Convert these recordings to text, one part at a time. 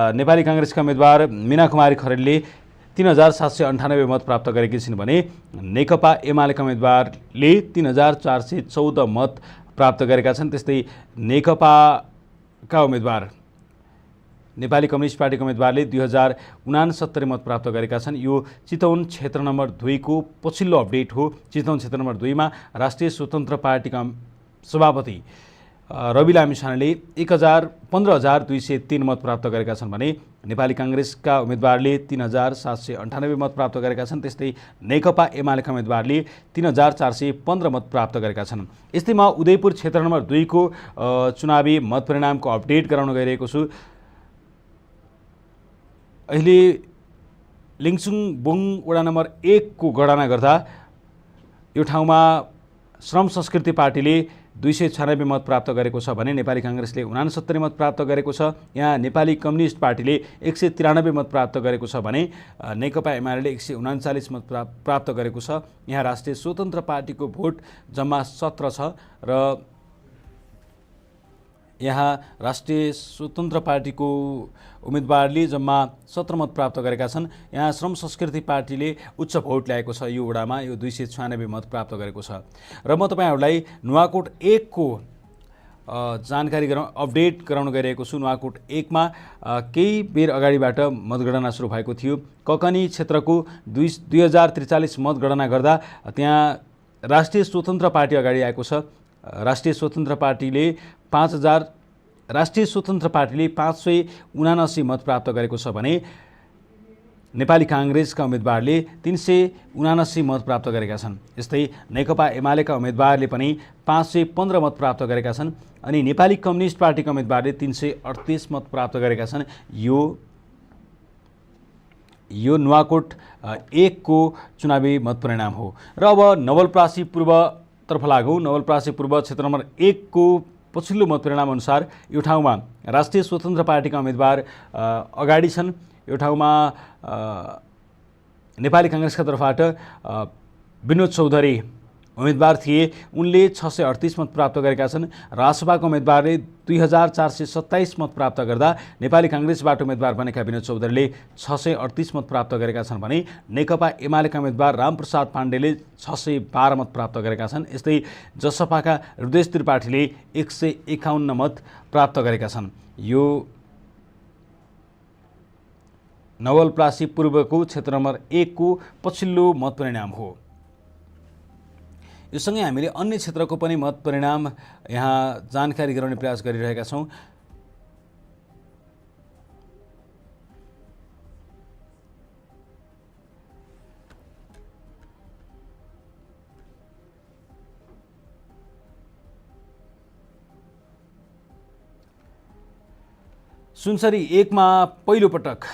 नेपाली काङ्ग्रेसका उम्मेदवार मीना कुमारी खरेलले 3798 मत प्राप्त गरेकी छिन् भने नेकपा एमालेका उम्मेदवारले 3414 मत प्राप्त गरेका छन्। त्यस्तै नेकपाका उम्मेदवार नेपाली कम्युनिस्ट पार्टीको उम्मेदवारले 2069 मत प्राप्त गरेका छन्। यो चितवन क्षेत्र नम्बर 2 को पछिल्लो अपडेट हो। चितवन क्षेत्र नम्बर 2 मा राष्ट्रिय स्वतन्त्र पार्टीका सभापति रवि लामिछानेले 15,203 मत प्राप्त गरेका छन् भने नेपाली काङ्ग्रेसका उम्मेदवारले 3798 मत प्राप्त गरेका छन्। त्यस्तै नेकपा एमालेका उम्मेदवारले 3415 मत प्राप्त गरेका छन्। यस्तैमा उदयपुर क्षेत्र नम्बर 2 को चुनावी मत परिणामको अपडेट गराउन गइरहेको छु। अहिले लिङचुङबुङ वडा नम्बर 1 को गणना गर्दा यो ठाउँमा श्रम संस्कृति पार्टीले 296 मत प्राप्त गरेको छ भने नेपाली काङ्ग्रेसले 69 मत प्राप्त गरेको छ। यहाँ नेपाली कम्युनिस्ट पार्टीले 193 मत प्राप्त गरेको छ भने नेकपा एमाले 139 मत प्राप्त गरेको छ। यहाँ राष्ट्रिय स्वतन्त्र पार्टीको भोट जम्मा 17 छ र यहाँ राष्ट्रिय स्वतन्त्र पार्टीको उम्मेदवारले जम्मा 17 मत प्राप्त गरेका छन्। यहाँ श्रम संस्कृति पार्टीले उच्च भोट ल्याएको छ। यो वडामा यो 296 मत प्राप्त गरेको छ। र म तपाईहरुलाई नुवाकोट 1 को जानकारी अपडेट गराउन गइरहेको छु। नुवाकोट 1 मा केही बेर अगाडिबाट मतगणना सुरु भएको थियो। ककनी क्षेत्रको 2043 मतगणना गर्दा त्यहाँ राष्ट्रिय स्वतन्त्र पार्टी अगाडि आएको छ। राष्ट्रिय स्वतन्त्र पार्टीले 579 मत प्राप्त गरेको छ भने नेपाली काङ्ग्रेसका उम्मेदवारले 379 मत प्राप्त गरेका छन्। यस्तै नेकपा एमालेका उम्मेदवारले पनि 515 मत प्राप्त गरेका छन् अनि नेपाली कम्युनिस्ट पार्टीका उम्मेदवारले 338 मत प्राप्त गरेका छन्। यो नुवाकोट 1 को चुनावी मत परिणाम हो। र अब नवलपरासी पूर्वतर्फ लागौँ। नवलपरासी पूर्व क्षेत्र नम्बर 1 को पछिल्लो मतपरिणाम अनुसार यो ठाउँमा राष्ट्रिय स्वतन्त्र पार्टीका उम्मेदवार अगाडि छन्। यो ठाउँमा नेपाली काङ्ग्रेसका तर्फबाट विनोद चौधरी उम्मेदवार थिए। उनले 638 मत प्राप्त गरेका छन्। रासपाको उम्मेदवारले 2427 मत प्राप्त गर्दा नेपाली काङ्ग्रेसबाट उम्मेदवार बनेका विनोद चौधरीले 638 मत प्राप्त गरेका छन् भने नेकपा एमालेका उम्मेदवार रामप्रसाद पाण्डेले 612 मत प्राप्त गरेका छन्। यस्तै जसपाका हृदय त्रिपाठीले 151 मत प्राप्त गरेका छन्। यो नवलपरासी पूर्वको क्षेत्र नम्बर 1 को पछिल्लो मत परिणाम हो। यो सँगै हामीले अन्य क्षेत्रको पनि मत परिणाम यहाँ जानकारी गराउने प्रयास गरिरहेका छौँ। सुनसरी 1 मा पहिलो पटक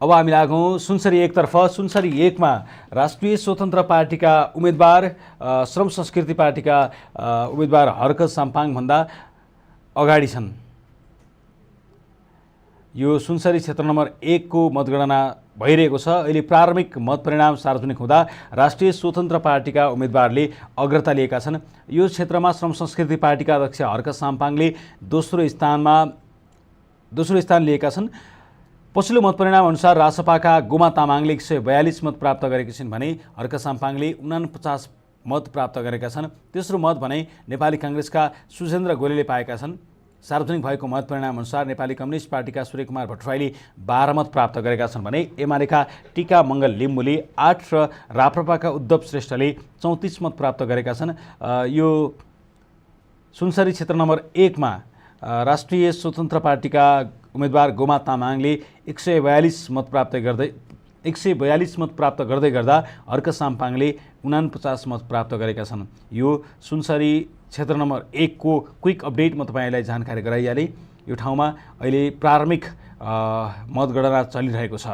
अब हामी लागौँ सुनसरी 1 तर्फ। सुनसरी 1 मा राष्ट्रिय स्वतन्त्र पार्टीका उम्मेदवार श्रम संस्कृति पार्टीका उम्मेदवार हर्क साम्पाङ भन्दा अगाडि छन्। यो सुनसरी क्षेत्र नम्बर 1 को मतगणना भइरहेको छ। अहिले प्रारम्भिक मत परिणाम सार्वजनिक हुँदा राष्ट्रिय स्वतन्त्र पार्टीका उम्मेदवारले अग्रता लिएका छन्। यो क्षेत्रमा श्रम संस्कृति पार्टीका अध्यक्ष हर्क साम्पाङले दोस्रो स्थान लिएका छन्। पछिल्लो मत परिणाम अनुसार रासपाका गोमा तामाङले 142 मत प्राप्त गरेका छिन् भने हर्क साम्पाङले 49 मत प्राप्त गरेका छन्। तेस्रो मत भने नेपाली काङ्ग्रेसका सुजेन्द्र गोलेले पाएका छन्। सार्वजनिक भएको मत परिणाम अनुसार नेपाली कम्युनिस्ट पार्टीका सूर्यकुमार भट्टराईले 12 मत प्राप्त गरेका छन् भने एमालेका टीका मङ्गल लिम्बुले 8 र राप्रपाका उद्धव श्रेष्ठले 34 मत प्राप्त गरेका छन्। यो सुनसरी क्षेत्र नम्बर 1 मा राष्ट्रिय स्वतन्त्र पार्टीका उम्मेदवार गोमा तामाङले 142 मत प्राप्त गर्दै गर्दा हर्क साम्पाङले 49 मत प्राप्त गरेका छन्। यो सुनसरी क्षेत्र नम्बर 1 को क्विक अपडेट म तपाईलाई जानकारी गराइहालेँ। यो ठाउँमा अहिले प्रारम्भिक मतगणना चलिरहेको छ।